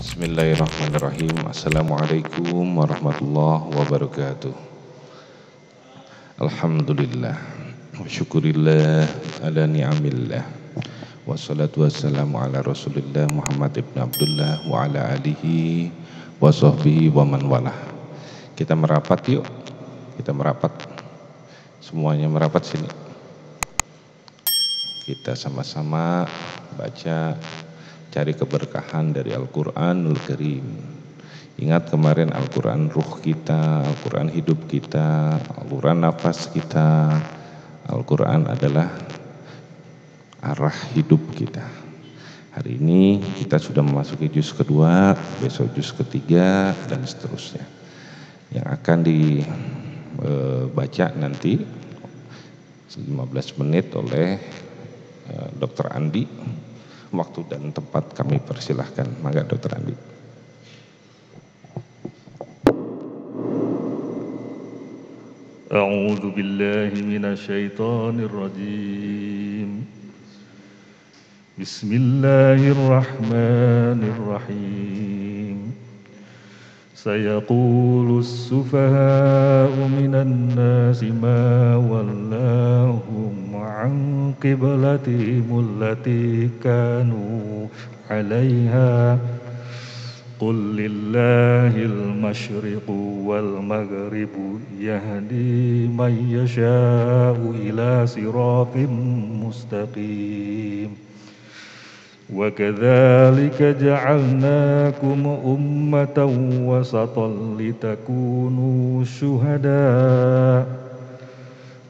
Bismillahirrahmanirrahim. Assalamualaikum warahmatullahi wabarakatuh. Alhamdulillah wa syukurillah ala ni'amillah. Wassalatu wassalamu ala rasulillah Muhammad ibn Abdullah wa ala alihi wa sahbihi wa man walah. Kita merapat yuk. Kita merapat. Semuanya merapat sini. Kita sama-sama baca, cari keberkahan dari Al-Quranul Karim. Ingat kemarin Al-Quran ruh kita, Al-Quran hidup kita, Al-Quran nafas kita. Al-Quran adalah arah hidup kita. Hari ini kita sudah memasuki juz kedua, besok juz ketiga, dan seterusnya. Yang akan dibaca nanti 15 menit oleh Dr. Andi. Waktu dan tempat kami persilahkan. Mangga Dr. Andi. A'udzu billahi minasyaitonir rajim. Bismillahirrahmanirrahim. Sayaqulu as-sufaha'u minan nasi ma wallahum an qiblatihim allati kanu 'alaiha qul lillahil masyriqu wal maghribu yahdi man yasha'u ila siratim mustaqim. وَكَذَلِكَ جَعَلْنَاكُمْ أُمَّةً وَسَطًا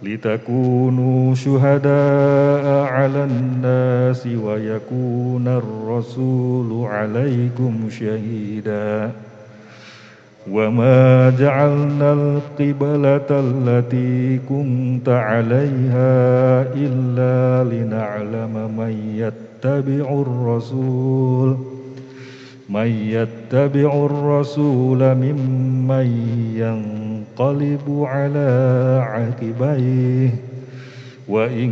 لِتَكُونُوا شُهَدَاءَ عَلَى النَّاسِ وَيَكُونَ الرَّسُولُ عَلَيْكُمْ شَهِيدًا وَمَا جَعَلْنَا الْقِبْلَةَ الَّتِي كُنْتَ عَلَيْهَا إِلَّا لِنَعْلَمَ مَنْ يتبع الرسول ممن ينقلب على عقبيه وإن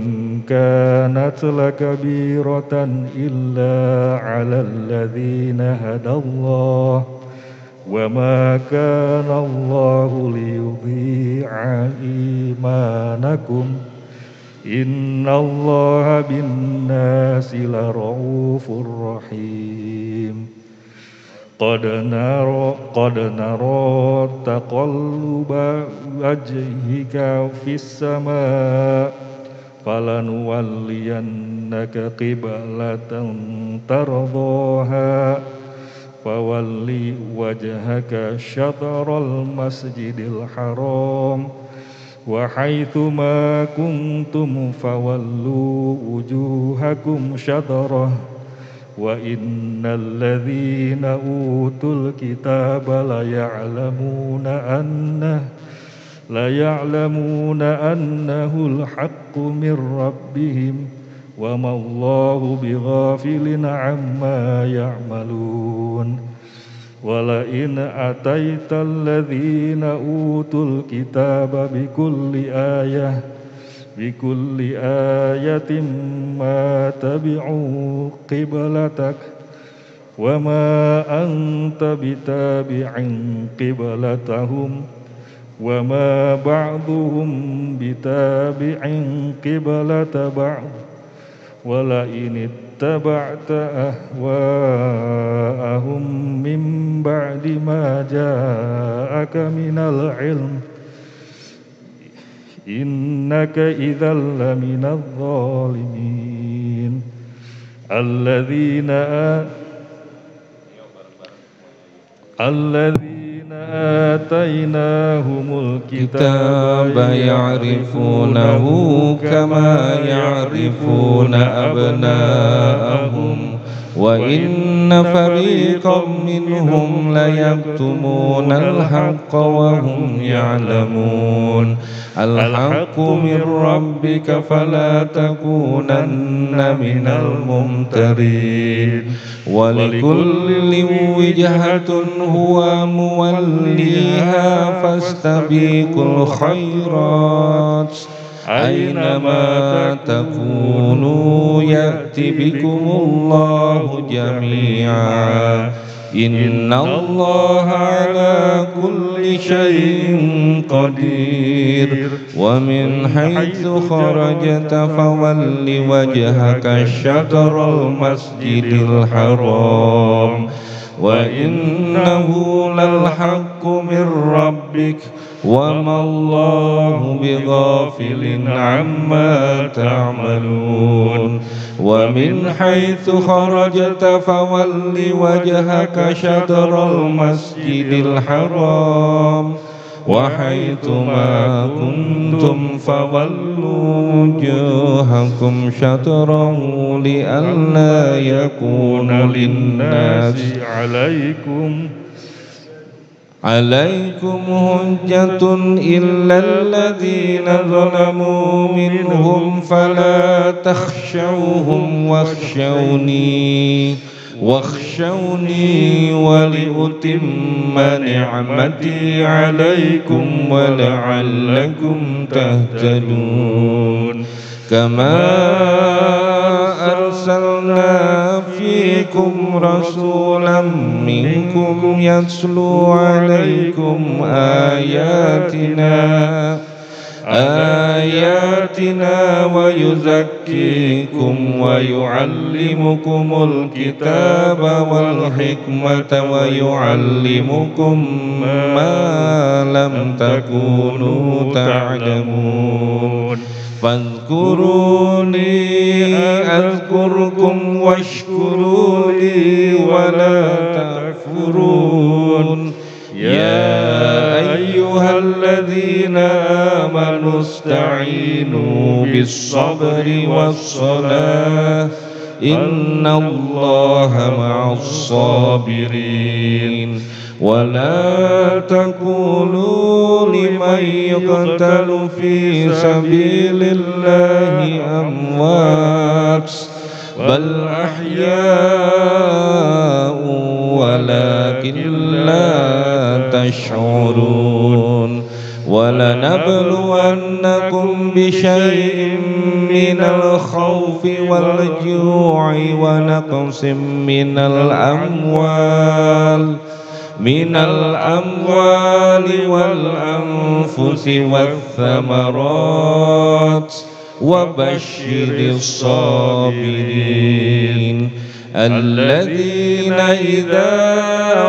كانت لكبيرة إلا على الذين هدى الله وما كان الله ليضيع إيمانكم إن الله بالناس لرؤوف رحيم قد نرى تقلب وجهك في السماء فلنولينك قبلة ترضاها فول وجهك شطر المسجد الحرام وحيث ما كنتم فولوا وجوهكم شطره وإن الذين أوتوا الكتاب ليعلمون أنه الحق من ربهم وما الله بغافل عما يعملون ولئن أتيت الذين أوتوا الكتاب بكل آية ما تبعوا قبلتك وما أنت بتابع قبلتهم وما بعضهم بتابع قبلة بعض ولئن اتبعت أهواءهم من بعد ما جاءك من العلم إنك إذا لمن الظالمين الذين آتيناهم الكتاب يعرفونه كما يعرفون أبناءهم وإن فريقا منهم ليكتمون الحق وهم يعلمون الحق من ربك فلا تكونن من الممترين ولكل وجهة هو موليها فاستبقوا الخيرات أينما تكونوا يأتي بكم الله جميعا إن الله على كل شيء قدير ومن حيث خرجت فول وجهك شطر المسجد الحرام وإنه للحق من ربك وما الله بغافل عما تعملون ومن حيث خرجت فول وجهك شطر المسجد الحرام وحيث ما كنتم فولوا وجوهكم شطره لئلا يكون للناس عليكم حجة إلا الذين ظلموا منهم فلا تخشوهم واخشوني ولأتم نعمتي عليكم ولعلكم تهتدون كما أرسلنا فيكم رسولا منكم يتلو عليكم آياتنا ويزكيكم ويعلمكم الكتاب والحكمة ويعلمكم ما لم تكونوا تعلمون فاذكروني أذكركم واشكروا لي ولا تكفرون يا أيها الذين آمنوا استعينوا بالصبر والصلاة إن الله مع الصابرين ولا تقولوا لمن يقتل في سبيل الله أموات بل أحياء ولكن لا تشعرون ولنبلونكم بشيء من الخوف والجوع ونقص من الأموال والأنفس والثمرات وبشر الصابرين الذين إذا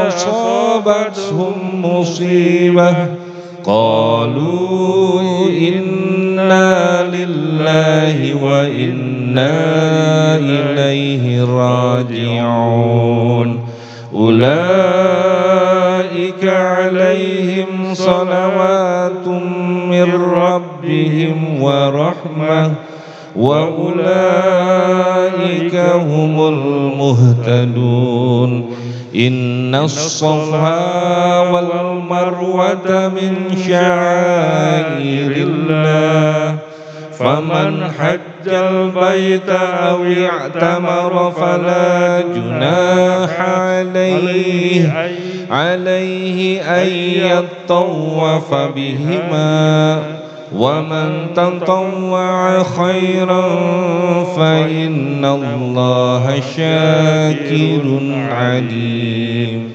أصابتهم مصيبة قالوا إنا لله وإنا إليه راجعون أولئك عليهم صلوات من ربهم ورحمة وأولئك هم المهتدون إن الصفا والمروة من شعائر الله فمن حج البيت أو اعتمر فلا جناح عليه أن يطوف بهما ومن تطوع خيرا فإن الله شاكر عليم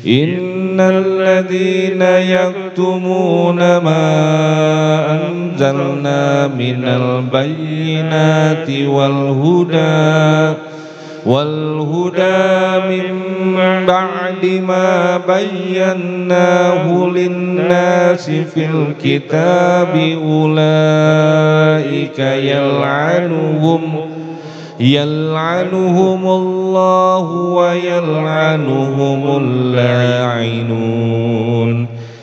إن الذين يكتمون ما أنزلنا من البينات والهدى من بعد ما بيناه للناس في الكتاب أولئك يلعنهم الله ويلعنهم اللاعنون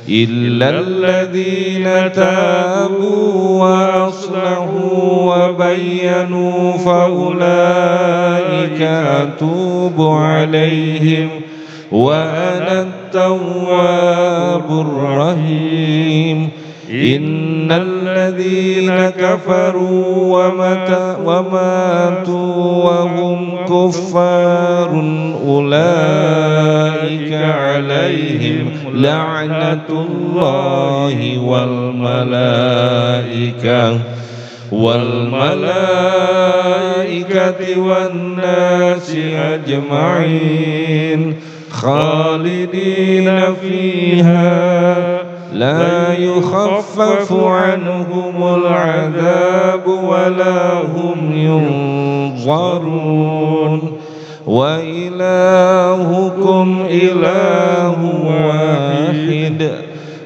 إلا الذين تابوا وأصلحوا وبينوا فأولئك أتوب عليهم وأنا التواب الرحيم إن الذين كفروا وماتوا وهم كفار أولئك عليهم لعنة الله والملائكة والناس أجمعين خالدين فيها لا يخفف عنهم العذاب ولا هم ينظرون وإلهكم إله واحد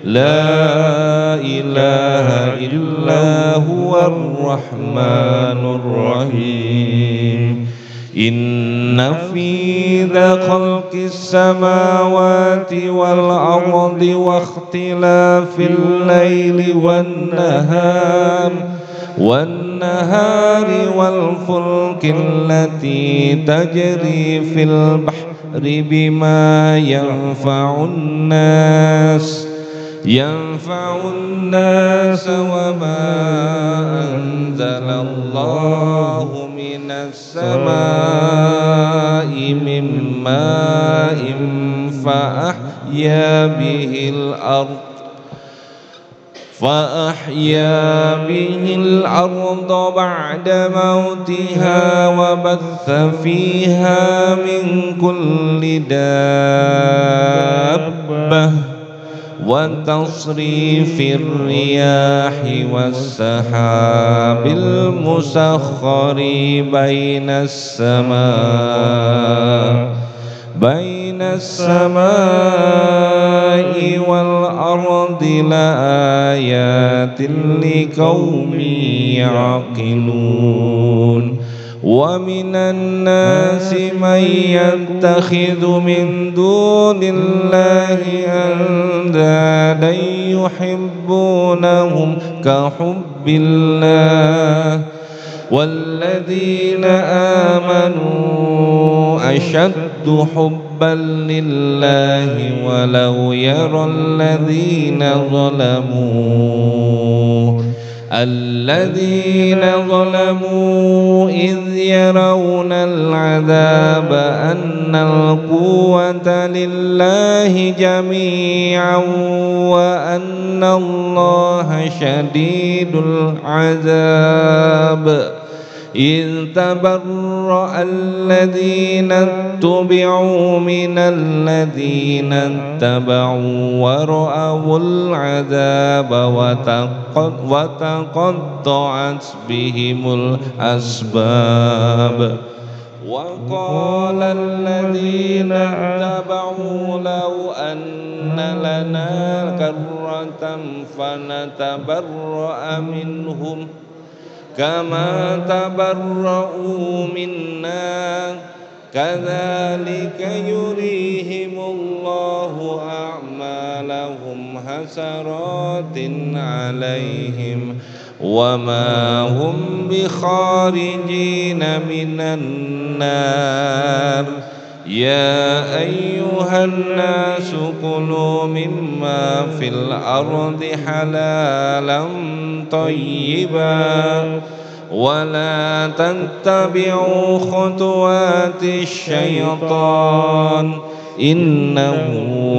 لا إله إلا هو الرحمن الرحيم إن في خلق السماوات والأرض واختلاف الليل والنهار والفلك التي تجري في البحر بما ينفع الناس وما أنزل الله من السماء من ماء فأحيا به الأرض بعد موتها وبث فيها من كل دابة وتصريف الرياح والسحاب المسخر بين السماء والأرض لآيات لقوم يعقلون ومن الناس من يتخذ من دون الله أندادا يحبونهم كحب الله والذين آمنوا أشد حبا لله ولو يرى الذين ظلموا إذ يرون العذاب أن القوة لله جميعا وأن الله شديد العذاب إذ تبرأ الذين اتبعوا من الذين اتبعوا ورأوا العذاب وتقطعت بهم الأسباب وقال الذين اتبعوا لو أن لنا كرة فنتبرأ منهم كما تبرؤوا منا كذلك يريهم الله أعمالهم حسرات عليهم وما هم بخارجين من النار يا أيها الناس كلوا مما في الأرض حلالا طيبا ولا تتبعوا خطوات الشيطان إنه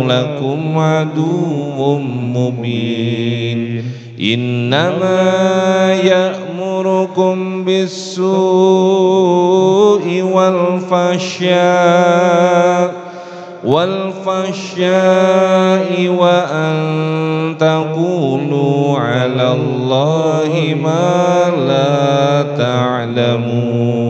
لكم عدو مبين إنما يأمركم بالسوء والفحشاء وأن تقولوا على الله ما لا تعلمون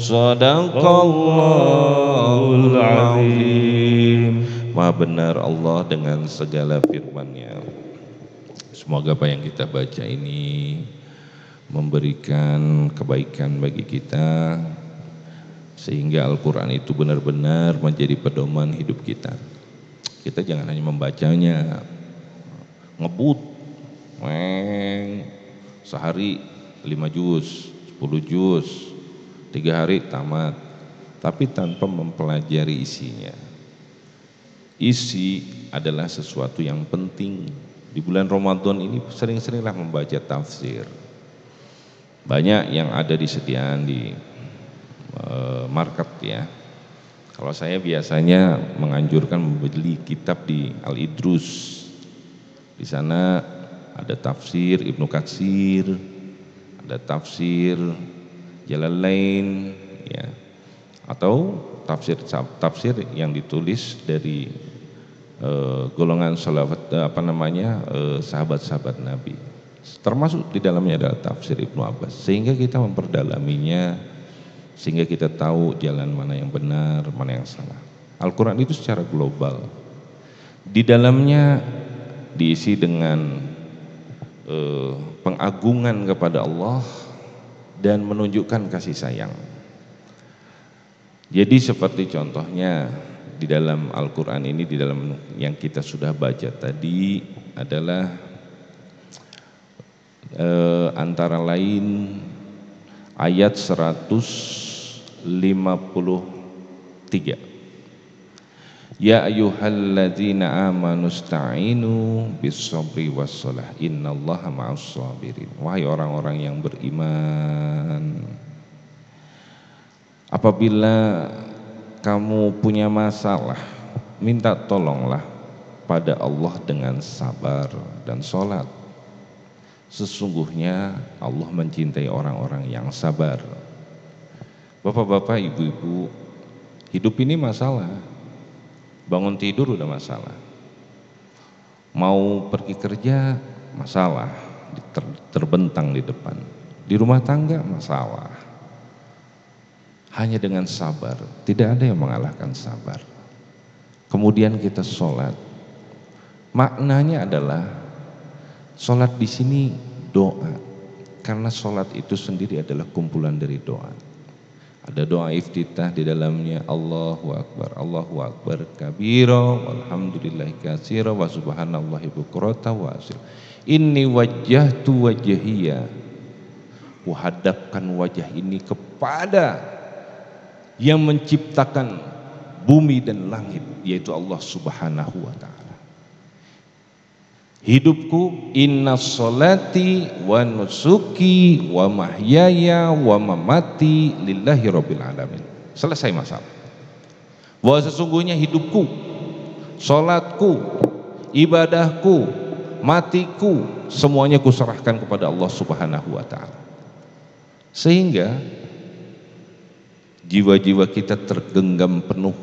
Sadaqallahul Azim. Maha benar Allah dengan segala firman-Nya. Semoga apa yang kita baca ini memberikan kebaikan bagi kita, sehingga Al-Quran itu benar-benar menjadi pedoman hidup kita. Kita jangan hanya membacanya, ngebut, sehari 5 juz, 10 juz, 3 hari tamat, tapi tanpa mempelajari isinya. Isi adalah sesuatu yang penting. Di bulan Ramadan ini sering-seringlah membaca tafsir. Banyak yang ada disediaan di market ya. Kalau saya biasanya menganjurkan membeli kitab di Al-Idrus. Di sana ada tafsir Ibnu Katsir, ada tafsir Jalalain ya. atau tafsir yang ditulis dari golongan sahabat-sahabat Nabi, termasuk di dalamnya adalah tafsir Ibnu Abbas, sehingga kita memperdalaminya, sehingga kita tahu jalan mana yang benar, mana yang salah. Al-Quran itu secara global, di dalamnya diisi dengan pengagungan kepada Allah dan menunjukkan kasih sayang. Jadi seperti contohnya di dalam Al-Quran ini, di dalam yang kita sudah baca tadi adalah antara lain ayat 153. Ya ayyuhalladzina amanu sta'inu bis-sabri was-shalah innallaha ma'as sabirin. Wahai orang-orang yang beriman, apabila kamu punya masalah, minta tolonglah pada Allah dengan sabar dan sholat. Sesungguhnya Allah mencintai orang-orang yang sabar. Bapak-bapak, ibu-ibu, hidup ini masalah. Bangun tidur udah masalah, mau pergi kerja masalah, terbentang di depan, di rumah tangga masalah. Hanya dengan sabar, tidak ada yang mengalahkan sabar. Kemudian kita sholat, maknanya adalah sholat di sini doa, karena sholat itu sendiri adalah kumpulan dari doa. Ada doa iftitah di dalamnya, Allahu Akbar kabira walhamdulillahi katsira wa subhanallahi bukrata wa asil. Inni wajjahtu wajhiya, kuhadapkan wajah ini kepada yang menciptakan bumi dan langit, yaitu Allah Subhanahu wa ta'ala. Hidupku, inna sholati wa nusuki wa mahyaya wa mamati lillahi rabbil alamin. Selesai masalah. Bahwa sesungguhnya hidupku, sholatku, ibadahku, matiku, semuanya kuserahkan kepada Allah Subhanahu wa ta'ala. Sehingga jiwa-jiwa kita tergenggam penuh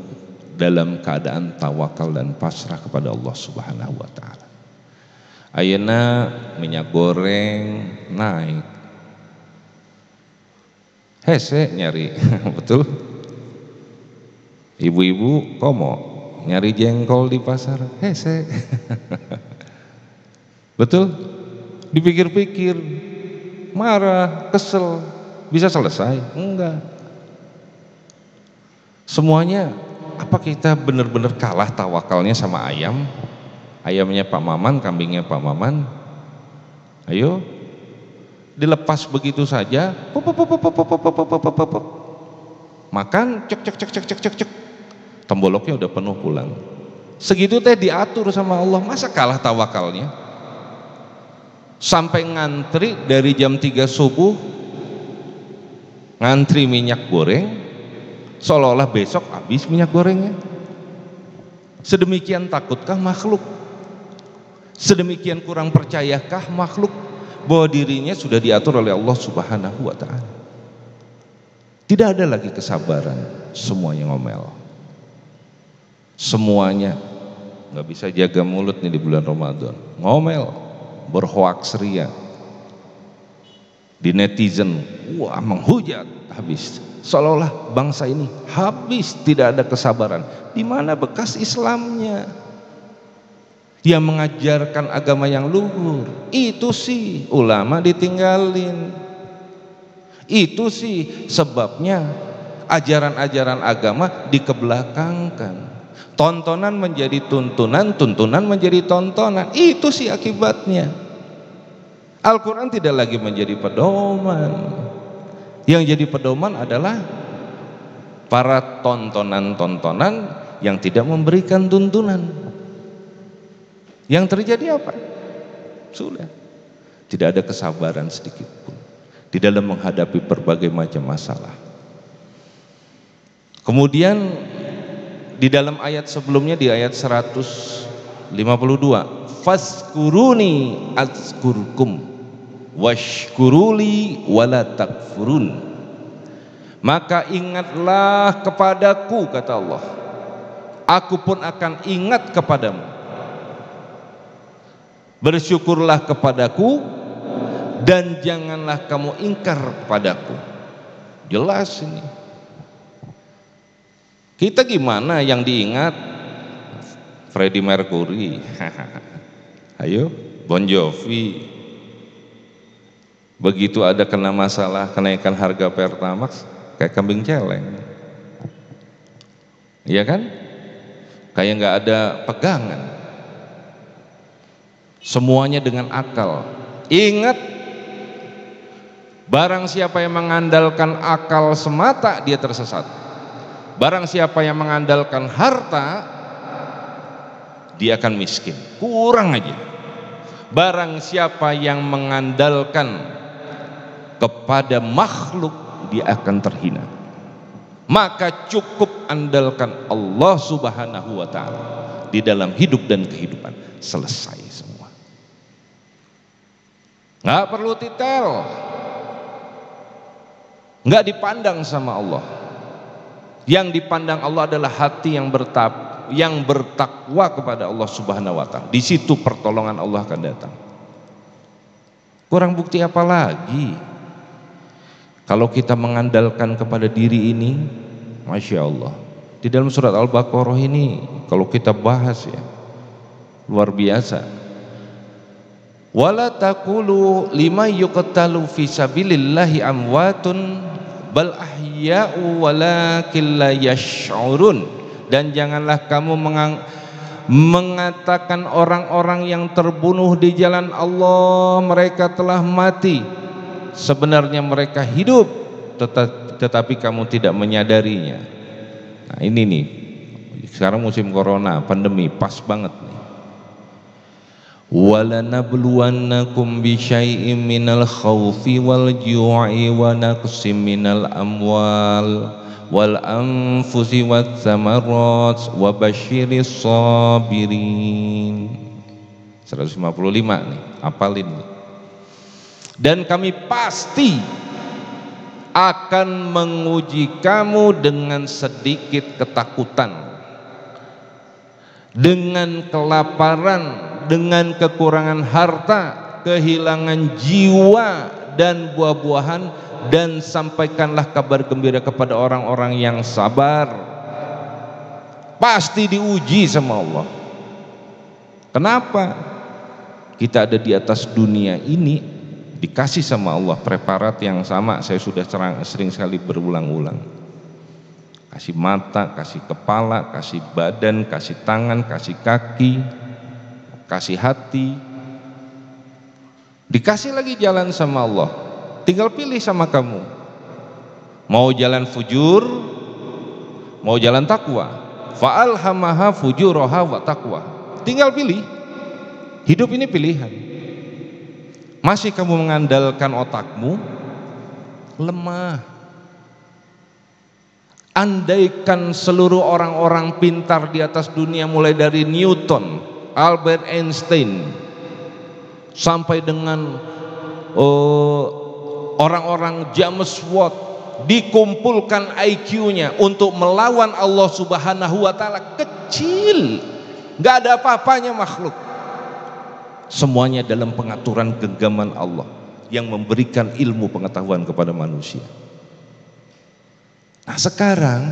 dalam keadaan tawakal dan pasrah kepada Allah Subhanahu wa ta'ala. Ayeuna minyak goreng naik, hese nyari betul. Ibu-ibu komo nyari jengkol di pasar, hese betul. Dipikir-pikir marah, kesel, bisa selesai? Enggak. Semuanya, apa kita benar-benar kalah tawakalnya sama ayam? Ayamnya Pak Maman, kambingnya Pak Maman, ayo dilepas begitu saja, makan, cek, temboloknya udah penuh pulang. Segitu teh diatur sama Allah, masa kalah tawakalnya? Sampai ngantri dari jam 3 subuh, ngantri minyak goreng, seolah-olah besok habis minyak gorengnya. Sedemikian takutkah makhluk? Sedemikian kurang percayakah makhluk bahwa dirinya sudah diatur oleh Allah Subhanahu wa ta'ala? Tidak ada lagi kesabaran, semuanya ngomel. Semuanya nggak bisa jaga mulut nih di bulan Ramadan, ngomel, berhoaks ria. Di netizen, wah menghujat habis. Seolah-olah bangsa ini habis, tidak ada kesabaran. Di mana bekas Islamnya? Yang mengajarkan agama yang luhur, itu sih ulama ditinggalin. Itu sih sebabnya ajaran-ajaran agama dikebelakangkan. Tontonan menjadi tuntunan, tuntunan menjadi tontonan. Itu sih akibatnya. Al-Quran tidak lagi menjadi pedoman. Yang jadi pedoman adalah para tontonan-tontonan yang tidak memberikan tuntunan. Yang terjadi apa? Sudah tidak ada kesabaran sedikit pun di dalam menghadapi berbagai macam masalah. Kemudian di dalam ayat sebelumnya, di ayat 152, fazkuruni azkurkum washkuruli wala takfurun. Maka ingatlah kepadaku, kata Allah, aku pun akan ingat kepadamu. Bersyukurlah kepadaku dan janganlah kamu ingkar kepadaku. Jelas ini. Kita gimana yang diingat? Freddie Mercury, ayo, Bon Jovi. Begitu ada kena masalah kenaikan harga Pertamax, kayak kambing celeng, iya kan? Kayak nggak ada pegangan. Semuanya dengan akal. Ingat, barang siapa yang mengandalkan akal semata, dia tersesat. Barang siapa yang mengandalkan harta, dia akan miskin. Kurang aja. Barang siapa yang mengandalkan kepada makhluk, dia akan terhina. Maka cukup andalkan Allah Subhanahu wa ta'ala di dalam hidup dan kehidupan. Selesai semua. Nggak perlu titel, nggak dipandang sama Allah. Yang dipandang Allah adalah hati yang bertakwa kepada Allah Subhanahu wa ta'ala. Di situ pertolongan Allah akan datang. Kurang bukti apa lagi? Kalau kita mengandalkan kepada diri ini, Masya Allah, di dalam surat Al-Baqarah ini kalau kita bahas ya, luar biasa. Wala taqulu liman yuqtalu fi sabilillahi amwatun bal ahya'u walakin la yash'urun. Dan janganlah kamu mengatakan orang-orang yang terbunuh di jalan Allah mereka telah mati, sebenarnya mereka hidup, tetapi kamu tidak menyadarinya. Nah ini nih, sekarang musim corona, pandemi, pas banget nih. وَلَنَبْلُوَنَّكُمْ بِشَيْءٍ مِّنَ الْخَوْفِ وَالْجُوعِ وَنَقْصٍ مِّنَ الْأَمْوَالِ وَالْأَنفُسِ وَالثَّمَرَاتِ وَبَشِّرِ الصَّابِرِينَ. 155 nih, hafalin nih. Dan kami pasti akan menguji kamu dengan sedikit ketakutan, dengan kelaparan, dengan kekurangan harta, kehilangan jiwa dan buah-buahan, dan sampaikanlah kabar gembira kepada orang-orang yang sabar. Pasti diuji sama Allah. Kenapa? Kita ada di atas dunia ini dikasih sama Allah preparat yang sama. Saya sudah sering sekali berulang-ulang. Kasih mata, kasih kepala, kasih badan, kasih tangan, kasih kaki, kasih hati, dikasih lagi jalan sama Allah. Tinggal pilih sama kamu, mau jalan fujur, mau jalan takwa. Fa'alhamaha fujuraha wa taqwa. Tinggal pilih. Hidup ini pilihan. Masih kamu mengandalkan otakmu, lemah. Andaikan seluruh orang-orang pintar di atas dunia, mulai dari Newton, Albert Einstein, sampai dengan orang-orang James Watt, dikumpulkan IQ-nya untuk melawan Allah Subhanahu wa ta'ala, kecil, nggak ada apa-apanya makhluk. Semuanya dalam pengaturan genggaman Allah yang memberikan ilmu pengetahuan kepada manusia. Nah sekarang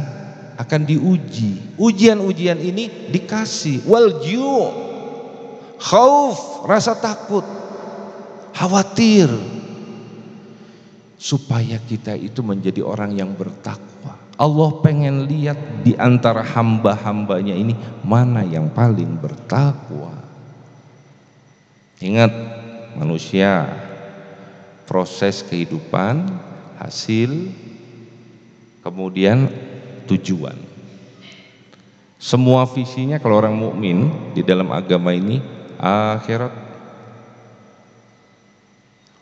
akan diuji. Ujian-ujian ini dikasih walju, khauf, rasa takut, khawatir, supaya kita itu menjadi orang yang bertakwa. Allah pengen lihat di antara hamba-hambanya ini mana yang paling bertakwa. Ingat, manusia, proses kehidupan, hasil, kemudian tujuan. Semua visinya kalau orang mukmin di dalam agama ini akhirat.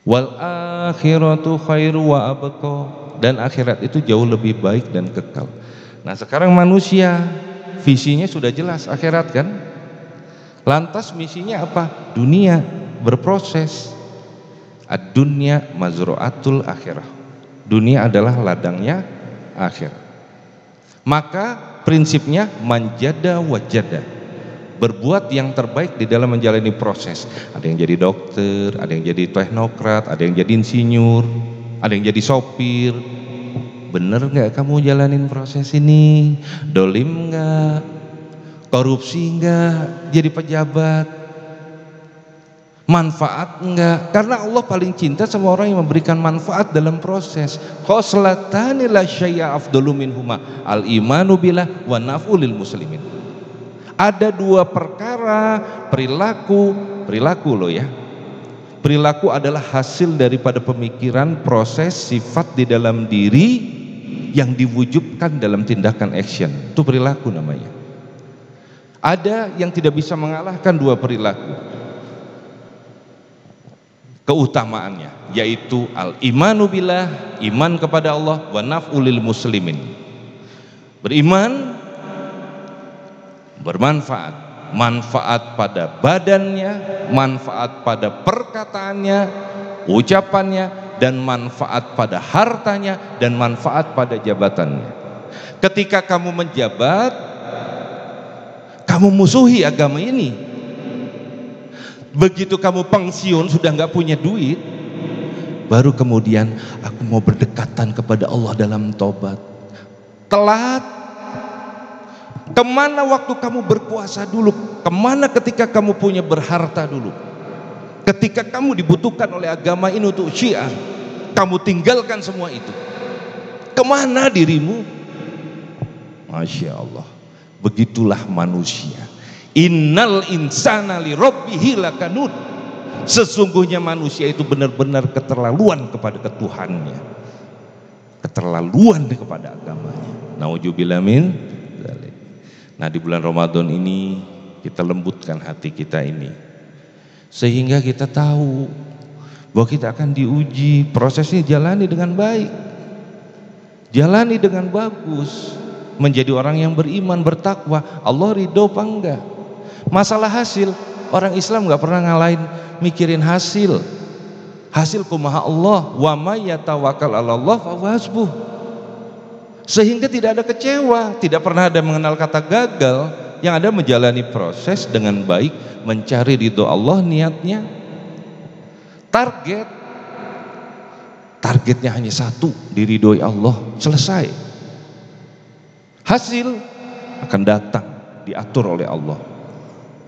Wal akhiratu khairu wa abqa, dan akhirat itu jauh lebih baik dan kekal. Nah sekarang manusia visinya sudah jelas akhirat kan, lantas misinya apa? Dunia, berproses. Ad-dunya mazru'atul akhirah. Dunia adalah ladangnya akhirat. Maka prinsipnya manjada wajada, berbuat yang terbaik di dalam menjalani proses. Ada yang jadi dokter, ada yang jadi teknokrat, ada yang jadi insinyur, ada yang jadi sopir. Bener nggak kamu jalanin proses ini? Dolim nggak? Korupsi nggak? Jadi pejabat? Manfaat enggak? Karena Allah paling cinta sama orang yang memberikan manfaat dalam proses. Khoslatani la syai'a afdalu minhuma al-imanu billah wa naf'u lil muslimin. Ada dua perkara, perilaku loh ya. Perilaku adalah hasil daripada pemikiran, proses, sifat di dalam diri yang diwujudkan dalam tindakan action. Itu perilaku namanya. Ada yang tidak bisa mengalahkan dua perilaku, keutamaannya, yaitu al-imanu billah, iman kepada Allah, wa naf'ulil muslimin, beriman, bermanfaat, manfaat pada badannya, manfaat pada perkataannya, ucapannya, dan manfaat pada hartanya, dan manfaat pada jabatannya. Ketika kamu menjabat, kamu musuhi agama ini. Begitu kamu pensiun sudah nggak punya duit, baru kemudian aku mau berdekatan kepada Allah dalam tobat. Telat. Kemana waktu kamu berpuasa dulu? Kemana ketika kamu punya berharta dulu? Ketika kamu dibutuhkan oleh agama ini untuk syiar, kamu tinggalkan semua itu. Kemana dirimu? Masya Allah. Begitulah manusia. Innal insana li rabbihi lakanud. Sesungguhnya manusia itu benar-benar keterlaluan kepada Tuhannya, keterlaluan kepada agamanya. Nauzubillah min dzalik. Nah, di bulan Ramadan ini kita lembutkan hati kita ini, sehingga kita tahu bahwa kita akan diuji. Prosesnya jalani dengan baik, jalani dengan bagus, menjadi orang yang beriman, bertakwa. Allah ridho apa enggak? Masalah hasil, orang Islam nggak pernah ngalahin mikirin hasil. Hasil kumaha Allah, wa may yatawakkal 'alallah fa huwa hasbuh. Sehingga tidak ada kecewa, tidak pernah ada mengenal kata gagal. Yang ada menjalani proses dengan baik, mencari ridho Allah niatnya. Targetnya hanya satu, diridhoi Allah, selesai. Hasil akan datang, diatur oleh Allah.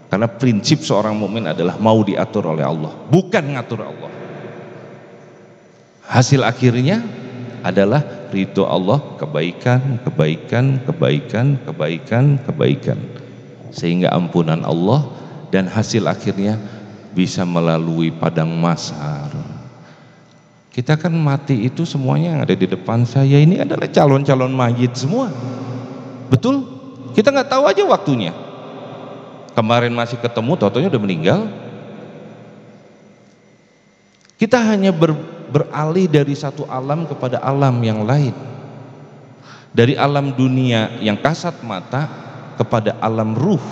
Karena prinsip seorang mukmin adalah mau diatur oleh Allah, bukan ngatur Allah. Hasil akhirnya adalah ridho Allah, kebaikan, sehingga ampunan Allah, dan hasil akhirnya bisa melalui padang mahsyar. Kita kan mati itu semuanya yang ada di depan saya ini adalah calon-calon mayit semua. Betul? Kita nggak tahu aja waktunya. Kemarin masih ketemu, tau-taunya udah meninggal. Kita hanya beralih dari satu alam kepada alam yang lain. Dari alam dunia yang kasat mata kepada alam ruh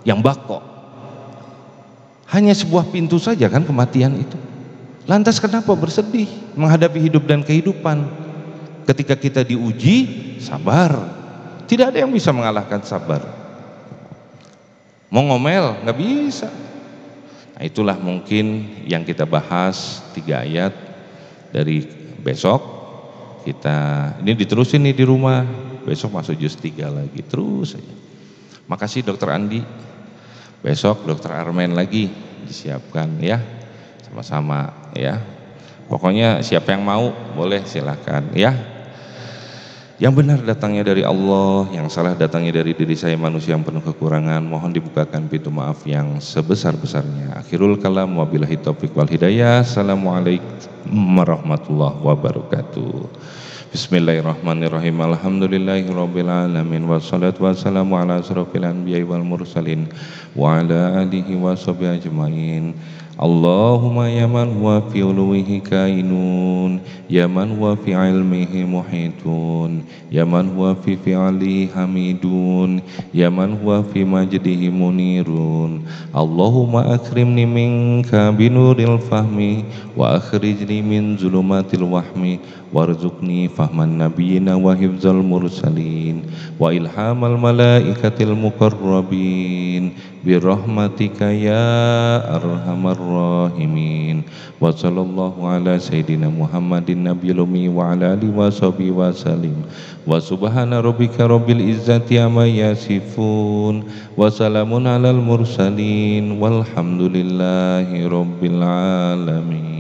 yang baqo. Hanya sebuah pintu saja kan kematian itu. Lantas kenapa bersedih menghadapi hidup dan kehidupan? Ketika kita diuji, sabar. Tidak ada yang bisa mengalahkan sabar. Mau ngomel nggak bisa. Nah, itulah mungkin yang kita bahas 3 ayat dari besok. Kita ini diterusin nih di rumah, besok masuk juz 3 lagi terus saja. Makasih Dokter Andi. Besok Dokter Armen lagi disiapkan ya, sama-sama ya. Pokoknya siapa yang mau boleh silakan ya. Yang benar datangnya dari Allah, yang salah datangnya dari diri saya manusia yang penuh kekurangan. Mohon dibukakan pintu maaf yang sebesar-besarnya. Akhirul kalam, wabillahi taufiq wal hidayah. Assalamualaikum warahmatullahi wabarakatuh. Bismillahirrahmanirrahim. Alhamdulillahirabbil alamin, wassalatu wassalamu ala asrofil anbiya'i wal mursalin wa ala alihi washabihi ajmain. Allahumma ya man huwa fi uluwihi kainun, ya man huwa fi ilmihi muhitun, ya man huwa fi fi'alihi hamidun, ya man huwa fi majdihi munirun. Allahumma akrimni minka binuril fahmi wa akhrijni min zulumatil wahmi warzuqni fahman nabiyina wa hifzal mursalin wa ilhamal malaikatil muqarrabin birahmatika ya arhamar rahimin. Wa sallallahu ala sayyidina Muhammadin nabiyil ummi wa ala alihi wa sahbihi wa sallim. Wa subhana rabbika rabbil izzati amma yasifun wa salamun alal mursalin walhamdulillahi rabbil alamin.